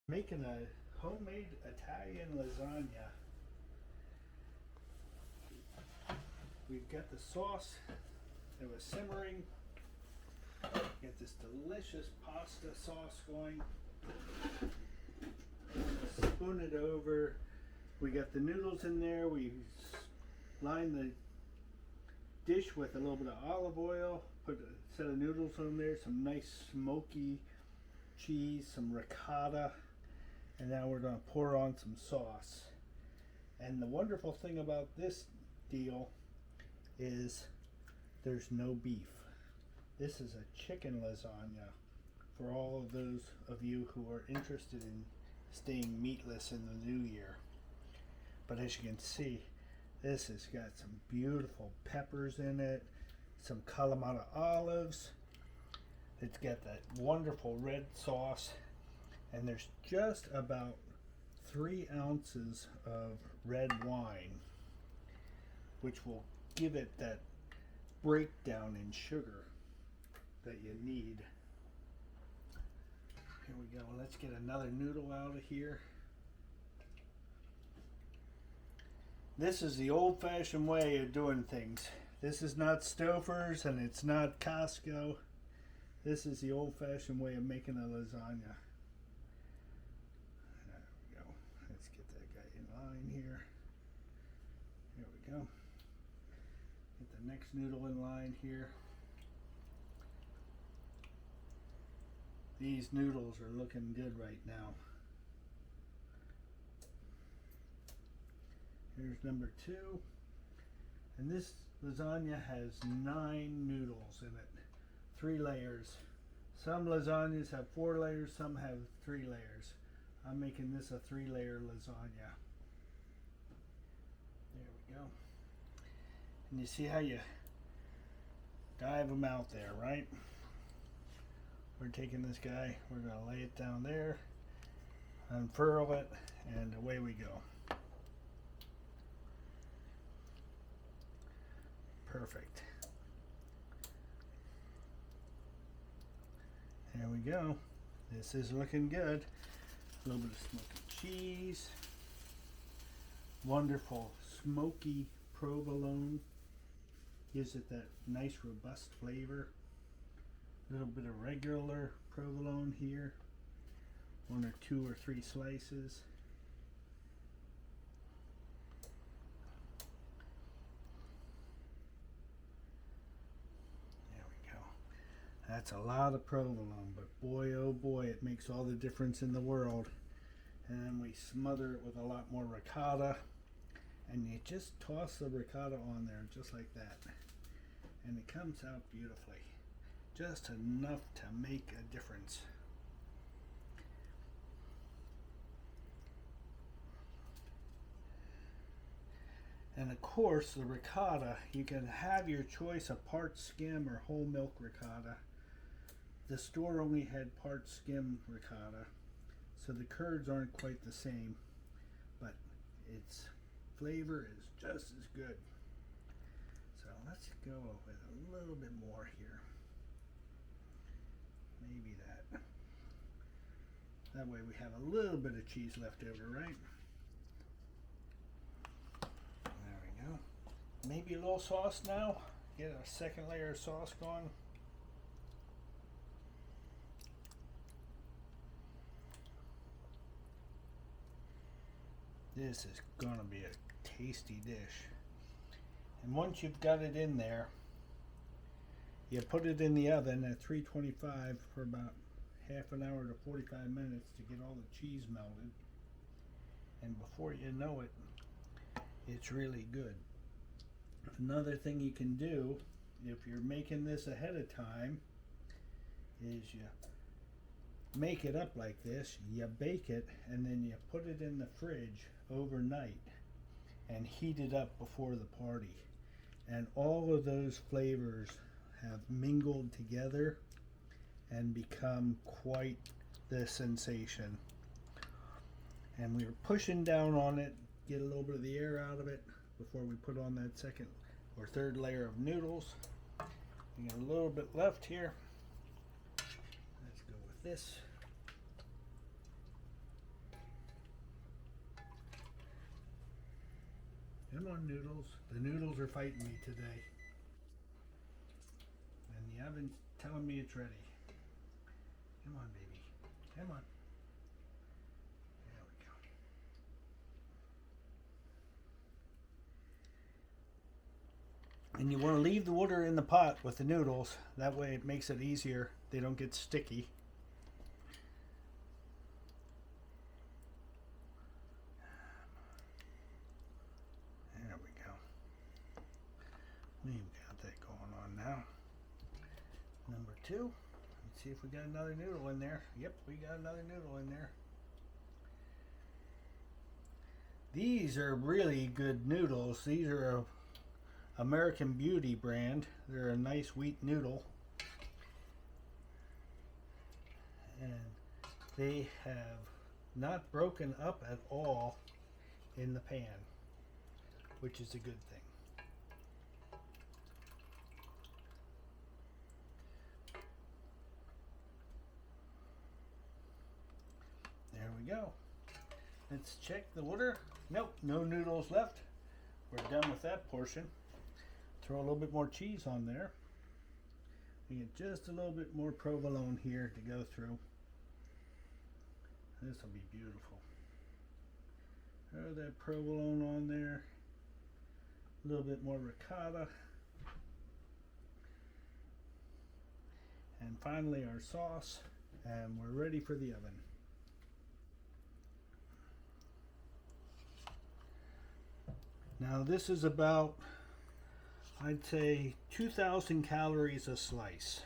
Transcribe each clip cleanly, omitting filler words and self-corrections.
Making a homemade Italian lasagna. We've got the sauce that was simmering. Get this delicious pasta sauce going. Spoon it over. We got the noodles in there. We line the dish with a little bit of olive oil. Put a set of noodles on there. Some nice smoky cheese, some ricotta. And now we're going to pour on some sauce. And the wonderful thing about this deal is there's no beef. This is a chicken lasagna for all of those of you who are interested in staying meatless in the new year. But as you can see, this has got some beautiful peppers in it, some Kalamata olives. It's got that wonderful red sauce. And there's just about 3 ounces of red wine, which will give it that breakdown in sugar that you need. Here we go. Let's get another noodle out of here. This is the old-fashioned way of doing things. This is not Stouffer's and it's not Costco. This is the old-fashioned way of making a lasagna. Here. Here we go. Get the next noodle in line here. These noodles are looking good right now. Here's number 2. And this lasagna has 9 noodles in it. 3 layers. Some lasagnas have 4 layers, some have 3 layers. I'm making this a 3-layer lasagna. Go. And you see how you dive them out there, right? We're taking this guy, we're going to lay it down there, unfurl it, and away we go. Perfect. There we go. This is looking good. A little bit of smoky cheese. Wonderful smoky provolone, gives it that nice robust flavor. A little bit of regular provolone here, 1 or 2 or 3 slices. There we go. That's a lot of provolone, but boy oh boy, it makes all the difference in the world. And then we smother it with a lot more ricotta. And you just toss the ricotta on there just like that. And it comes out beautifully. Just enough to make a difference. And of course, the ricotta, you can have your choice of part skim or whole milk ricotta. The store only had part skim ricotta, so the curds aren't quite the same, but its flavor is just as good. So let's go with a little bit more here. Maybe that. That way we have a little bit of cheese left over, right? There we go. Maybe a little sauce now. Get a second layer of sauce going. This is gonna be a tasty dish. And once you've got it in there, you put it in the oven at 325 for about half an hour to 45 minutes to get all the cheese melted. And before you know it, it's really good. Another thing you can do if you're making this ahead of time is you make it up like this, you bake it, and then you put it in the fridge overnight and heat it up before the party. And all of those flavors have mingled together and become quite the sensation. And we were pushing down on it, get a little bit of the air out of it before we put on that second or third layer of noodles. We got a little bit left here. Let's go with this. Come on, noodles. The noodles are fighting me today. And the oven's telling me it's ready. Come on, baby. Come on. There we go. And you want to leave the water in the pot with the noodles. That way it makes it easier. They don't get sticky. There we go. We've got that going on now. Number 2. Let's see if we got another noodle in there. Yep, we got another noodle in there. These are really good noodles. These are a American Beauty brand. They're a nice wheat noodle. And they have not broken up at all in the pan, which is a good thing. There we go. Let's check the water. Nope, no noodles left. We're done with that portion. Throw a little bit more cheese on there. We get just a little bit more provolone here to go through. This will be beautiful. Throw that provolone on there. A little bit more ricotta. And finally our sauce. And we're ready for the oven. Now this is about, I'd say, 2,000 calories a slice,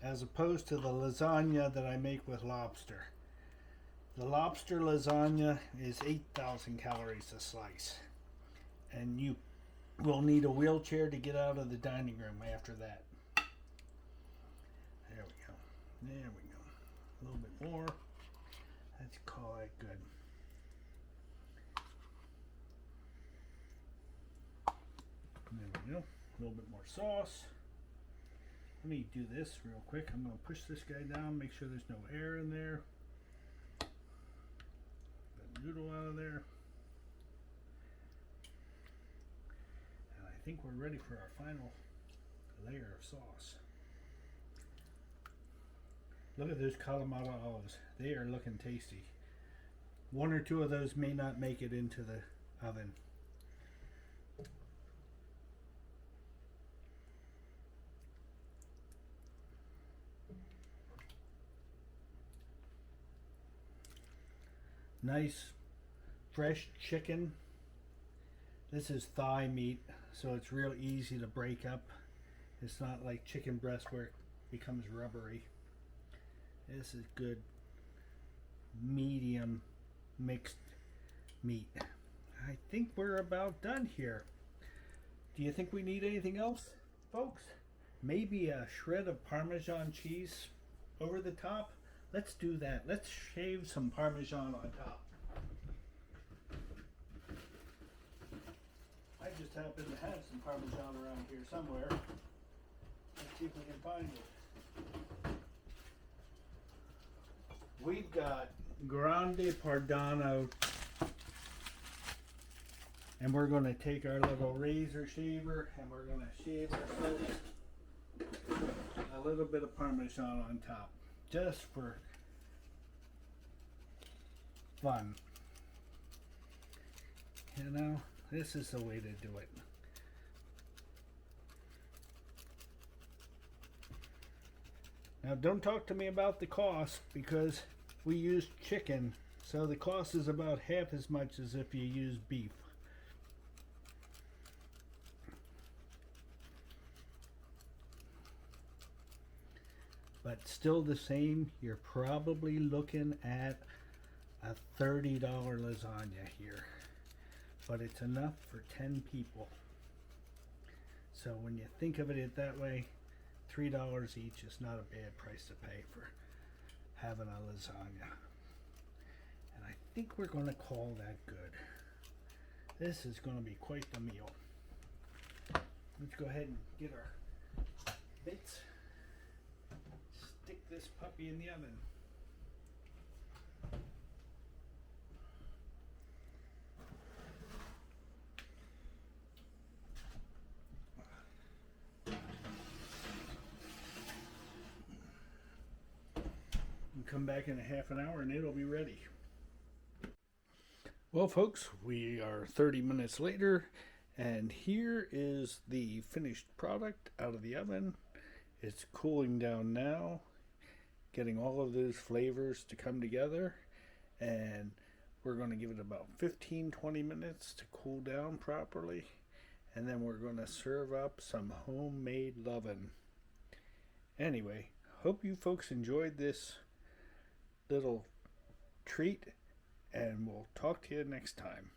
as opposed to the lasagna that I make with lobster. The lobster lasagna is 8,000 calories a slice, and you will need a wheelchair to get out of the dining room after that. There we go. There we go. A little bit more. Let's call it good. There we go. A little bit more sauce. Let me do this real quick. I'm going to push this guy down, make sure there's no air in there. Get the noodle out of there. And I think we're ready for our final layer of sauce. Look at those Kalamata olives. They are looking tasty. 1 or 2 of those may not make it into the oven. Nice fresh chicken. This is thigh meat, so it's real easy to break up. It's not like chicken breast where it becomes rubbery. This is good medium mixed meat. I think we're about done here. Do you think we need anything else, folks? Maybe a shred of Parmesan cheese over the top? Let's do that. Let's shave some Parmesan on top. I just happen to have some Parmesan around here somewhere. Let's see if we can find it. We've got Grande Padano, and we're going to take our little razor shaver and we're going to shave ourselves a little bit of Parmesan on top, just for fun. You know, this is the way to do it. Now don't talk to me about the cost, because we use chicken, so the cost is about half as much as if you use beef. But still the same, you're probably looking at a $30 lasagna here. But it's enough for 10 people. So when you think of it that way, $3 each is not a bad price to pay for having a lasagna. And I think we're going to call that good. This is going to be quite the meal. Let's go ahead and get our bits. Stick this puppy in the oven. come back in a half an hour and it'll be ready. Well, folks, we are 30 minutes later, and here is the finished product out of the oven. It's cooling down now, getting all of those flavors to come together, and we're going to give it about 15-20 minutes to cool down properly, and then we're going to serve up some homemade lovin'. Anyway, hope you folks enjoyed this little treat, and we'll talk to you next time.